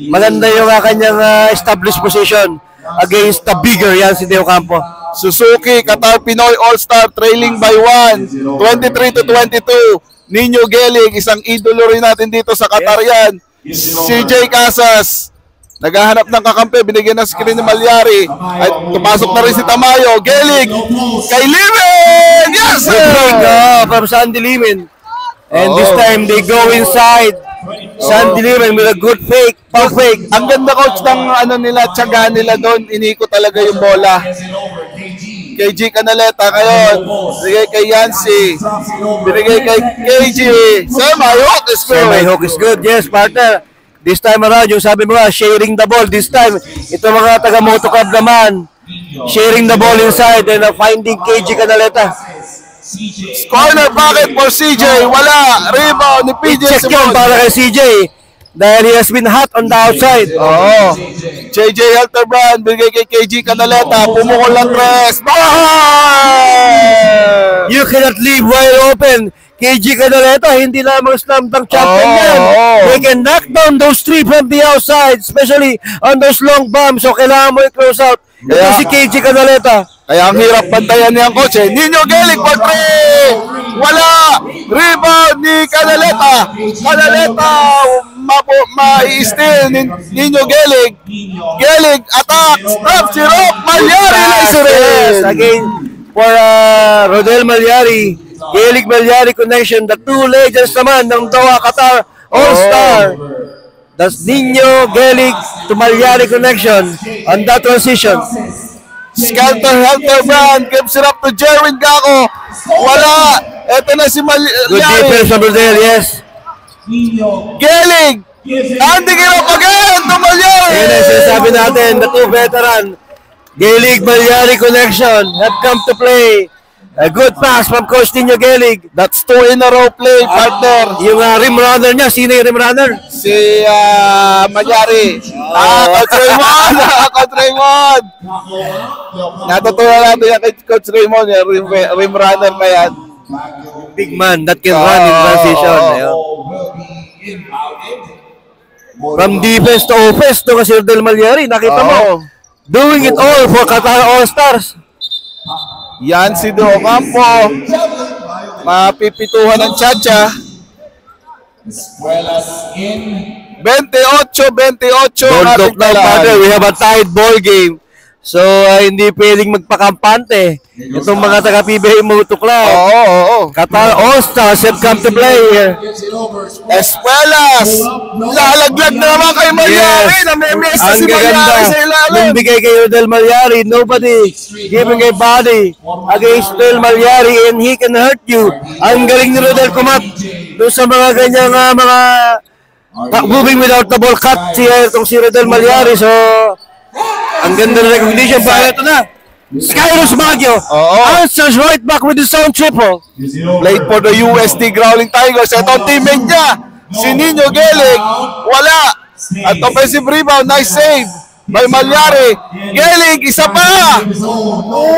C: Maganda yung kanyang established position against the bigger Yancy De Ocampo.
D: Suzuki, Qatar Pinoy All-Star trailing by 1, 23-22. Nino Gelig, isang idolo rin natin dito sa Qatar yan. CJ Casas, naghahanap ng kakampi, binigyan ng screen ni Malyari. At tumasok na rin si Tamayo. Gelig, kay Limin! Yes, sir!
C: Good break from Sandy Limin. And this time they go inside. Sandy Limin with a good fake, pump fake.
D: Ang ganda coach ng nila, tiyaga nila doon, iniko talaga yung bola. Kay G Canaleta ngayon, binigay kay Yancy, binigay kay KG. Semi-hook is good.
C: Semi-hook is good, yes, partner. This time around, yung sabi mo nga, sharing the ball. This time, ito mga taga-moto club naman, sharing the ball inside and finding KG Canaleta.
D: Corner pocket for CJ, wala. Rebound ni PJ
C: Check yun
D: Simon.
C: para kay CJ dahil he has been hot on the outside.
D: Oo. JJ Helterbrand, bigay kay KG Canaleta, pumukol lang tres.
C: You cannot leave wide open. KG Canaleta, hindi lamang slam dunk champion yan. They can knock down those three from the outside, especially on those long bombs. So kailangan mo i-close out. Ito si KG Canaleta.
D: Kaya ang hirap bantayan niya ang coach eh. Nino Gelig for three! Wala! Rebound ni Canaleta. Canaleta ma-i-steal ni Nino Gelig. Gelig attack! Stop si Rock Malyari!
C: Yes, again for Rodel Malyari. Gelig Malyari connection. The two legends naman ng Doha Qatar All-Star. That's Nino Gelig to Malyari connection on that transition.
D: Skelter Helterbrand gives it up to Jerwin Gaco. Wala! Ito na si
C: Good
D: Malyari.
C: defense from Rodel, yes.
D: Gelig! Handing it up again to Malyari!
C: Yan ang sinasabi natin, the two veteran. Gelig Malyari connection have come to play. A good pass from Coach Nino Gelig.
D: That's 2 in a row play, partner.
C: Yung rim runner niya, sino yung rim runner?
D: Si Malyari. Coach Raymond! Coach Raymond! Natutunan natin yan kay Coach Raymond. Rim runner na yan.
C: Big man that can run in transition. Ayun. From defense to offense to kasi Rodel Malyari, nakita mo. Doing it all for Qatar All-Stars.
D: Yan si De Ocampo. Mapipituhan ng Chacha. 28-28.
C: Don't look now, partner. We have a tied ball game. So, hindi pwedeng magpakampante. Itong mga taga-PBA Moto Club.
D: Oo.
C: Qatar All-Stars have come to play here.
D: Espuelas. Lalaglag na naman kay Malyari. Namemesa si Malyari sa ilalim.
C: Nung bigay kay Rodel Malyari, nobody giving a body against Rodel Malyari and he can hurt you. Ang galing ni Rodel kumat doon sa mga ganyang mga moving without the ball cut itong si Rodel Malyari. So, ang ganda ng recognition para ito na. Skyros Baguio answers right back with his own triple.
D: Played for the USD Growling Tigers. Ito ang teammate niya. Si Nino Gelig. Wala. At offensive rebound. Nice save by Malyari. Gelig. Isa pa.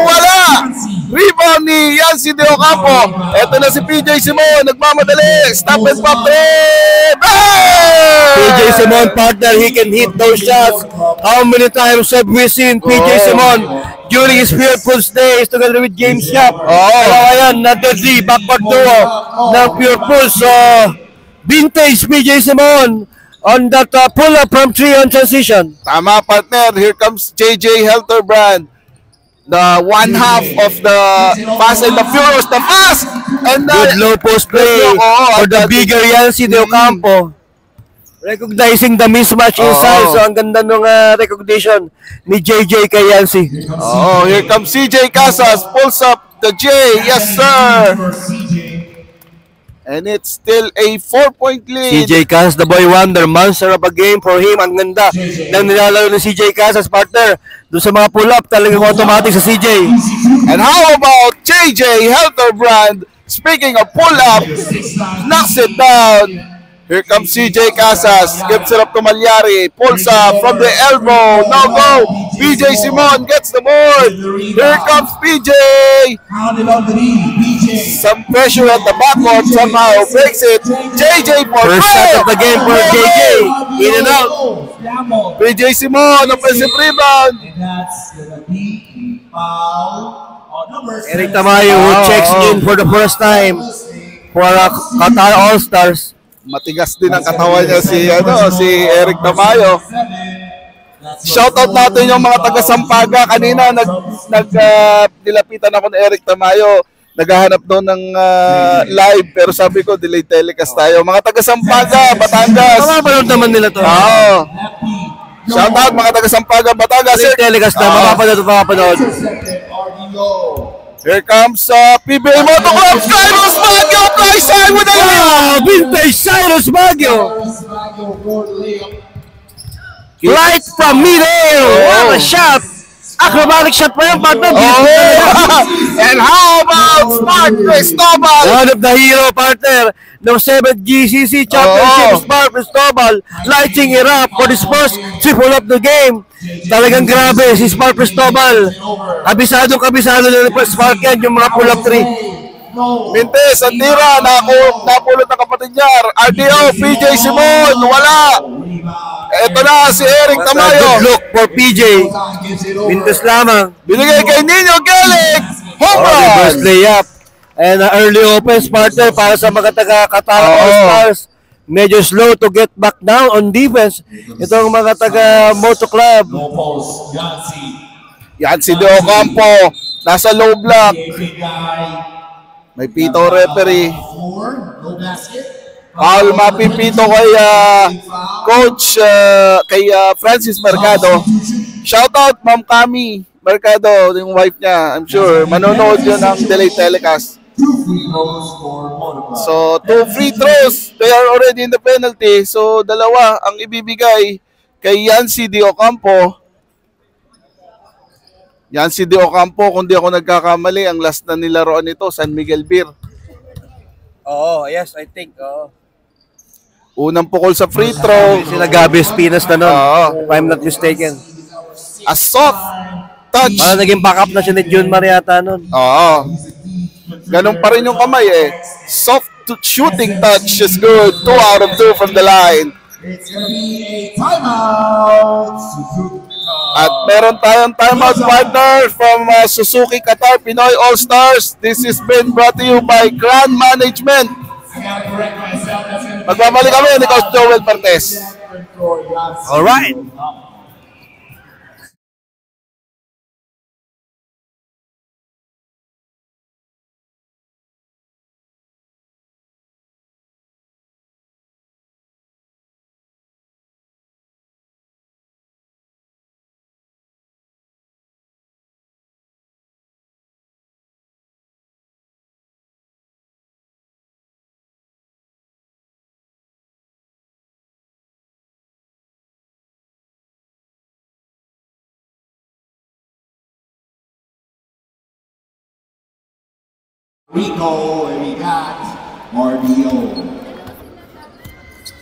D: Wala. Rebound ni Yancy De Ocampo. Ito na si PJ Simon. Nagmamadali. Stop and pop.
C: PJ Simon, partner, he can hit those shots. How many times have we seen PJ Simon during his Pure Pulse days together with James Yap? Kaya yan, na deadly backward duo ng Pure Pulse. Vintage PJ Simon on that pull-up from 3 on transition.
D: Tama, partner. Here comes JJ Helterbrand. The one half of the Fast and the Furious. The Fast! And the
C: Good low post play for the bigger Yancy De Ocampo. Recognizing the mismatch inside. So ang ganda ng recognition ni JJ kay Yancy.
D: here comes CJ Casas. Pulls up the J. Yes, sir. And it's still a 4-point lead.
C: CJ Casas, the boy wonder, monster of a game for him. Ang ganda ng nilalaro ni CJ Casas, partner. Doon sa mga pull-up, talagang automatic sa CJ.
D: And how about JJ Helterbrand? Speaking of pull-up, knocks it down. Here comes CJ Casas. Gives it up to Malyari. Pulls up from the elbow. No go. PJ Simon gets the board. Here comes PJ. Some pressure at the backcourt, somehow breaks it. JJ for
C: First shot of the game for JJ. In and out.
D: PJ Simon, offensive rebound.
C: Eric Tamayo who checks in for the first time for Qatar All-Stars.
D: Matigas din ang katawan niya si Eric Tamayo. Shoutout natin yung mga taga-Sampaga. Kanina nilapitan ako ni Eric Tamayo. Naghahanap doon ng live pero sabi ko delayed telecast tayo. Mga taga-Sampaga, Batangas.
C: Mapapanood naman nila to.
D: Oo. Shoutout mga taga-Sampaga, Batangas.
C: Delayed telecast na, mapapanood.
D: Here comes PBA Moto Club, Cyrus Baguio, fly side with a layup!
C: Vintage Cyrus Baguio! Right from midair! What a shot! Acrobatic shot pa yan, partner!
D: And how about Smart Cristobal?
C: One of the hero, partner, ng 7th GCC Championship, Smart Cristobal, lighting it up for his first triple of the game. Talagang grabe si Smart Cristobal. Kabisado na ng Smart yan, yung mga pull-up 3.
D: Mintes, ang tira, napulot ng kapatid niya. RDO, PJ Simon, wala. Ito na si Eric Tamayo.
C: Good look for PJ. Mintes lamang.
D: Binigay kay Nino Gelig. Home run.
C: Reverse layup. And early offense, partner, para sa mga taga-Qatar All-Stars. Medyo slow to get back down on defense. Itong mga taga-Moto Club.
D: Yan si De Ocampo. Nasa low block. May pito referee. Foul mapipito kay coach kay Francis Mercado. Shout out Ma'am Cami Mercado, yung wife niya. I'm sure manonood yun ng delayed telecast. So 2 free throws. They are already in the penalty. So dalawa ang ibibigay kay Yancy De Ocampo. Yancy De Ocampo, kung di ako nagkakamali, ang last na nilaroan nito, San Miguel Beer.
C: Yes, I think.
D: Unang pukol sa free throw.
C: Sila Gabi Espinas na nun, if I'm not mistaken.
D: A soft touch.
C: Parang naging backup na siya ni June Mariata nun.
D: Oo. Ganun pa rin yung kamay eh. Soft shooting touch is good. 2 out of 2 from the line.
B: It's gonna be a timeout.
D: At meron tayong timeout, partner, from Suzuki Qatar Pinoy All-Stars. This has been brought to you by Grand Management. Magbabalik kami ni Coach Joel Partes.
C: Alright.
B: Rico, and we got RDO.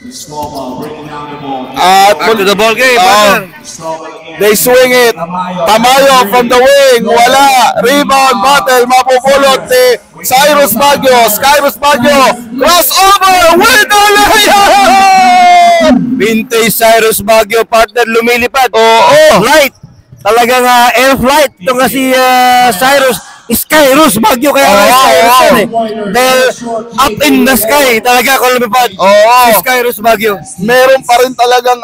B: The small ball, bringing down the ball.
C: Back to the ball game, partner.
D: They swing it. Tamayo from the wing. Wala. Rebound, battle. Mapupulot ni Cyrus Baguio. Cyrus Baguio. Crossover with the layup!
C: Vintage Cyrus Baguio, partner, lumilipad. Flight. Talagang air flight. Ito nga si Cyrus. Skyrus Baguio kaya Skyrus yan eh. Dahil up in the sky talaga kung lumipad. Si Skyrus Baguio.
D: Meron pa rin talagang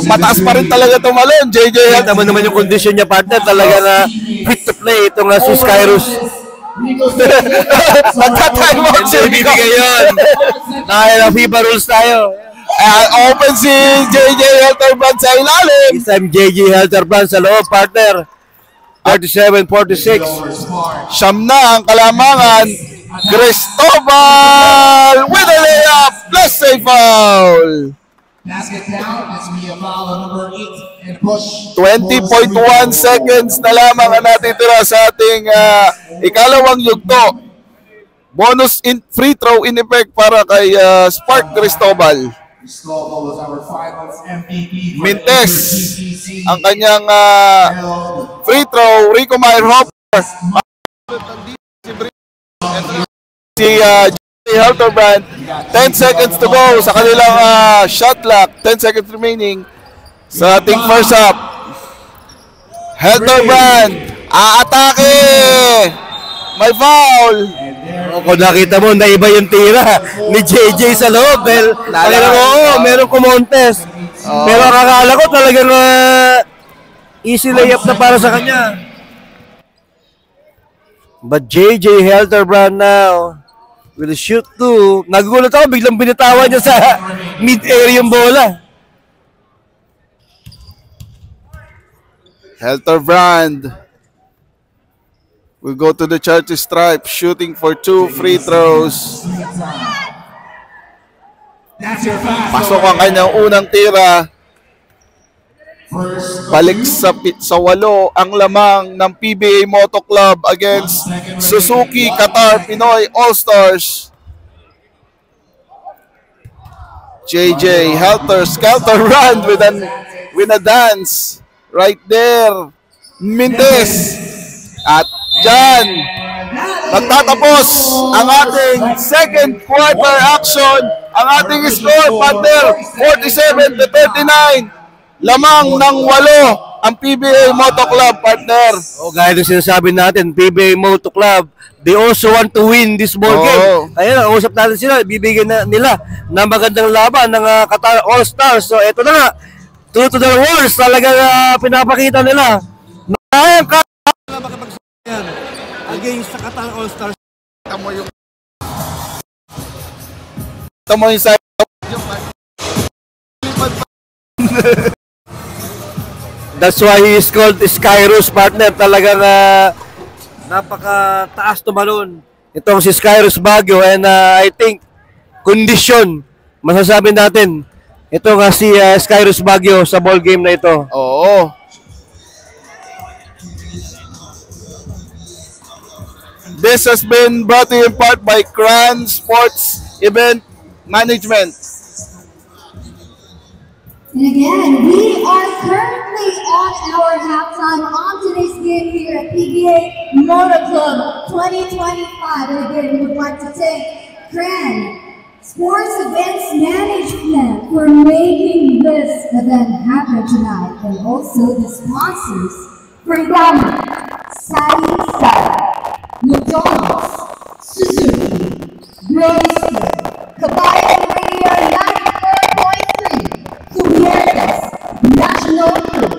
D: mataas pa rin talaga tumalon. JJ
C: Kita mo naman yung condition niya, partner. Talaga na fit to play ito nga si Skyrus.
D: Magta-time out siya.
C: Bibigay yun. Dahil na FIBA rules tayo.
D: Open si JJ Helterbrand sa ilalim.
C: This time JJ Helterbrand sa loob, partner. 37-46.
D: Siyam na ang kalamangan. Cristobal with a layup plus a foul.
B: Basket down, that's me a foul on number 8 and push.
D: 20.1 seconds na lamang ang natitira sa ating ikalawang yugto. Bonus in free throw in effect para kay Spark Cristobal.
B: Scopo was our finals MVP.
D: Mintes ang kanyang free throw. Rico Meyerhofer. Si Helterbrand. 10 seconds to go sa kanilang shot clock. 10 seconds remaining sa ating first half. Helterbrand aatake. May foul.
C: Kung nakita mo, naiba yung tira ni JJ sa loob. Dahil, meron kumontes. Pero akala ko talagang easy layup na para sa kanya. But JJ Helterbrand now will shoot two. Nagugulat ako, biglang binitawan niya sa mid-air yung bola.
D: Helterbrand will go to the charity stripe, shooting for 2 free throws. Pasok ang kanyang unang tira. Balik sa 8 ang lamang ng PBA Moto Club against Suzuki Qatar Pinoy All-Stars. JJ Helter-Skelter-Run with a dance right there. Mintes. At dyan, magtatapos ang ating second quarter action. Ang ating score, partner, 47-39. Lamang ng 8 ang PBA Moto Club, partner.
C: Gaya ng sinasabi natin, PBA Moto Club, they also want to win this ball game. Kaya usap natin sila, bibigyan nila ng magandang laban ng Qatar All-Stars. So eto na nga, true to the wars, talagang pinapakita nila. Against sa Qatar All-Stars.
D: Tamo yung side.
C: That's why he is called Skyrus, partner. Talagang napaka-taas tumalon itong si Skyrus Baguio, and I think condition, masasabi natin ito nga si Skyrus Baguio sa ball game na ito.
D: Oo. This has been brought to you in part by Cran Sports Event Management.
E: And again, we are currently on our halftime on today's game here at PBA Moto Club 2025. And again, we would like to thank Cran Sports Events Management for making this event happen tonight. And also the sponsors from Ghana, Sadi Sada, McDonald's, Suzuki, Grocery, Kabaya Radio 94.3, Cubiertas, National Proof.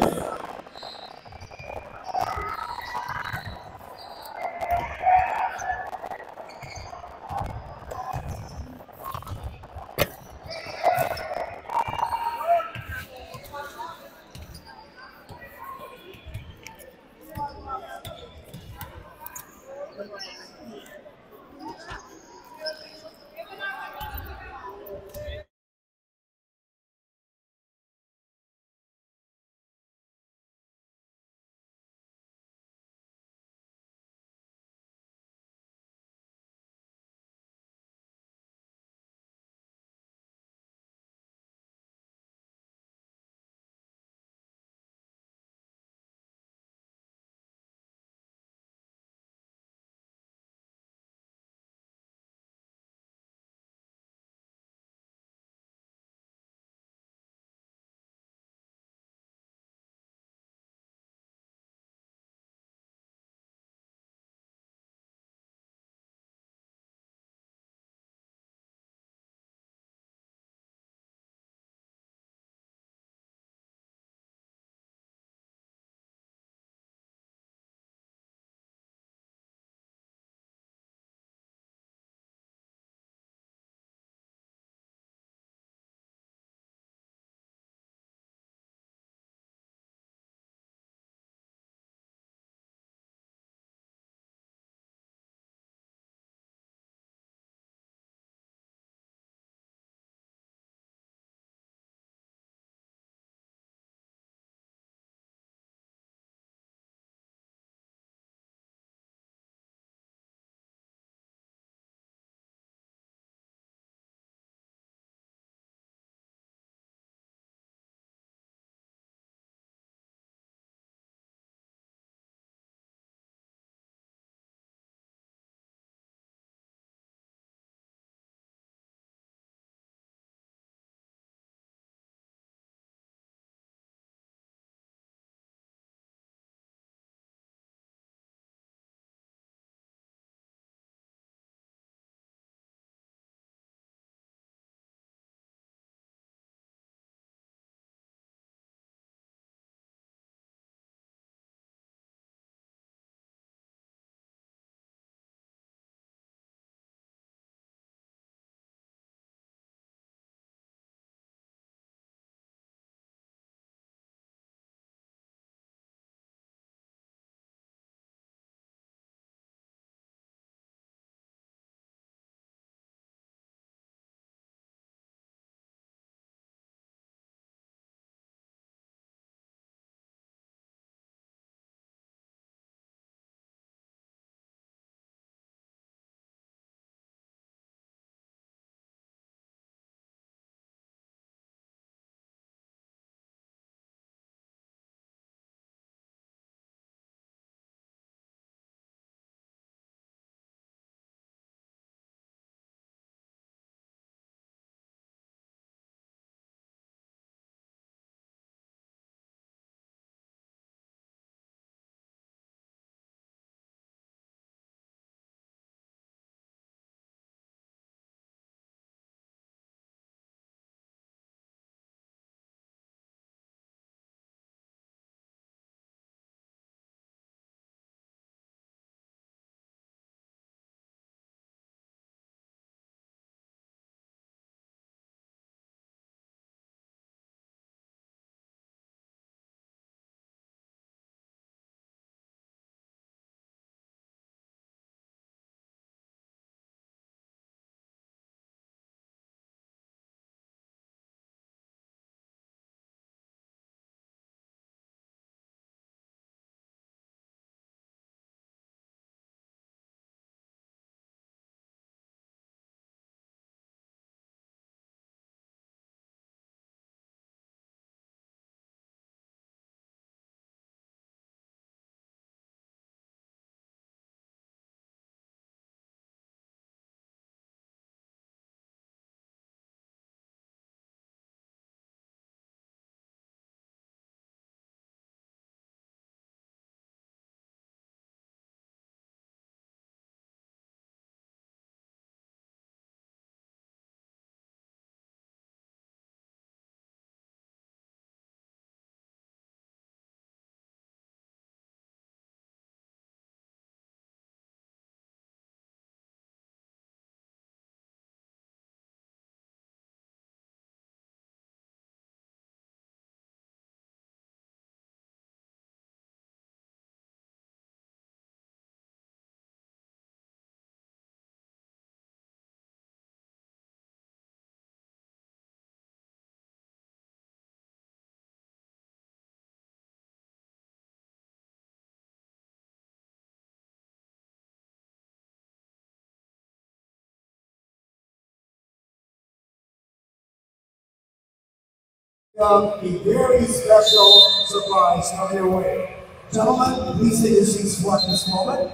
B: A very special surprise coming your way. Gentlemen, please take your seats for this moment.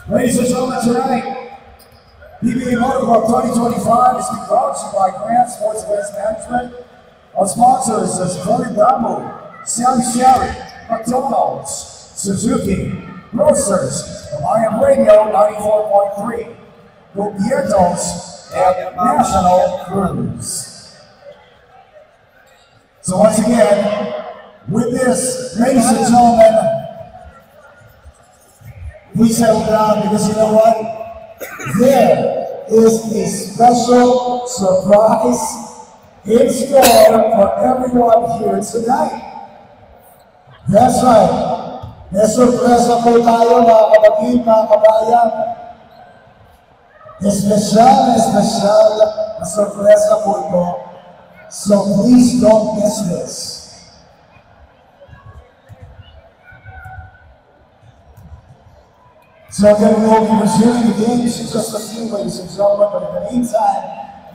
B: Ladies and gentlemen, tonight, PBA Motor Club 2025 is being brought to you by Grant Sports Events Management. Our sponsors is Curry Bravo, Sally Sherry, McDonald's, Suzuki, Roasters, Hawaiian Radio 94.3, Gobiertos, and National Cruise. So once again, with this, ladies and gentlemen, please settle down because you know what? There is a special surprise in store for everyone here tonight. That's right. May surpresa po tayo mga kapatid, mga kabayan. Espesyal na surpresa po ito. So please don't miss this. So again, we will be resuming the games in just a few, ladies and gentlemen, but in the meantime,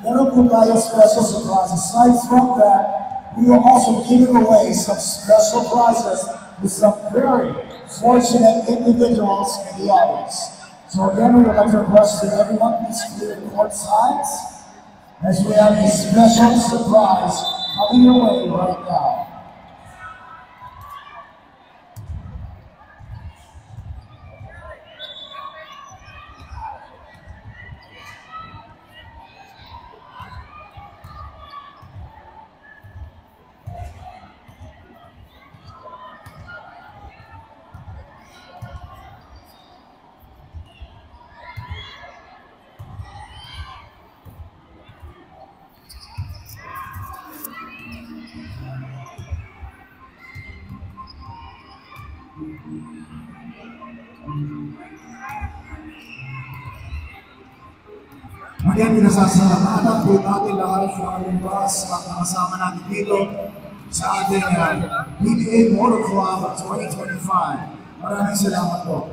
B: meron po tayong special surprises. Aside from that, we are also giving away some special prizes with some very fortunate individuals in the audience. So again, we would like to request that everyone please clear the court sides as we have a special surprise coming your way right now. Again, pinasasalamatan po natin lahat sa ating bus at nakasama natin dito sa ating PBA Motor Club 2025. Maraming salamat po.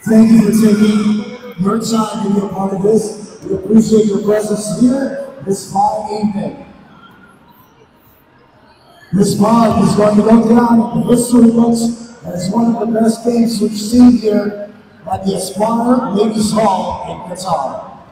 B: Thank you for taking your time to be a part of this. We appreciate your presence here this fine evening. This bond is going to go down in the history books as one of the best games we've seen here at the Aspire Ladies Hall in Qatar.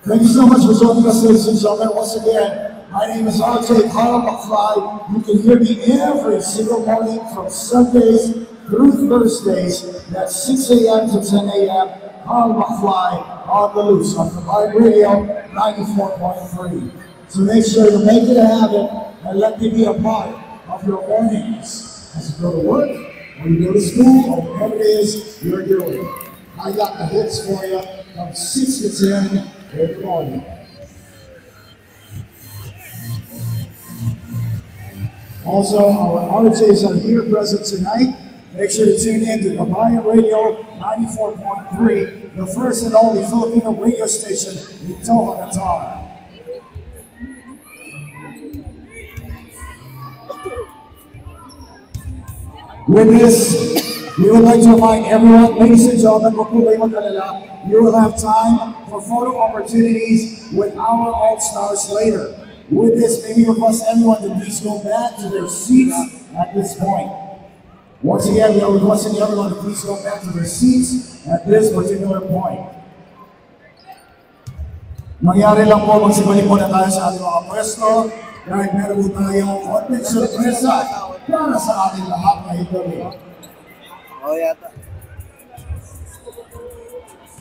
B: Thank you so much for joining us, ladies and gentlemen. Once again, my name is RJ Carl McFly. You can hear me every single morning from Sundays through Thursdays at 6 a.m. to 10 a.m. Carl McFly on the loose on Combined Radio 94.3. So make sure you make it a habit and let me be a part of your mornings as you go to work, or you go to school, or whatever it is you're doing. I got the hits for you from 6 to 10 every morning. Also, our RJs are here present tonight. Make sure to tune in to Hawaiian Radio 94.3, the first and only Filipino radio station in Doha, Qatar. With this, we would like to remind everyone, ladies and gentlemen, you will have time for photo opportunities with our All-Stars later. With this, may we request everyone to please go back to their seats at this point. Once again, we are requesting everyone to please go back to their seats at this particular point. Mangyari lang po, magsibalik muna tayo sa ating mga pwesto dahil meron po tayong konting surpresa para sa ating lahat na ito.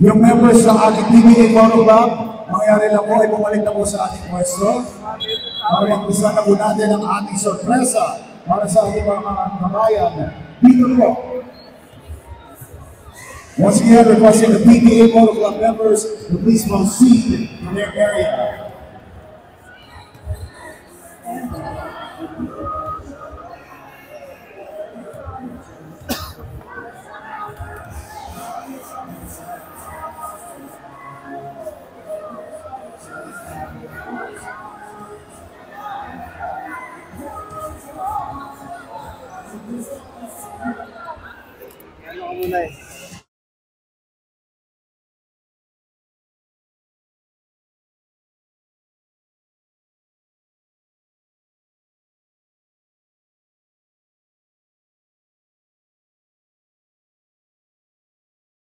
B: Yung members ng ating PBA Motor Club, mangyari lang po ay bumalik na po sa ating pwesto. Mag-umpisa na po natin ang ating sorpresa para sa ating mga kabayan. Dito po. Once again, requesting the PBA Motor Club members to please proceed to their area.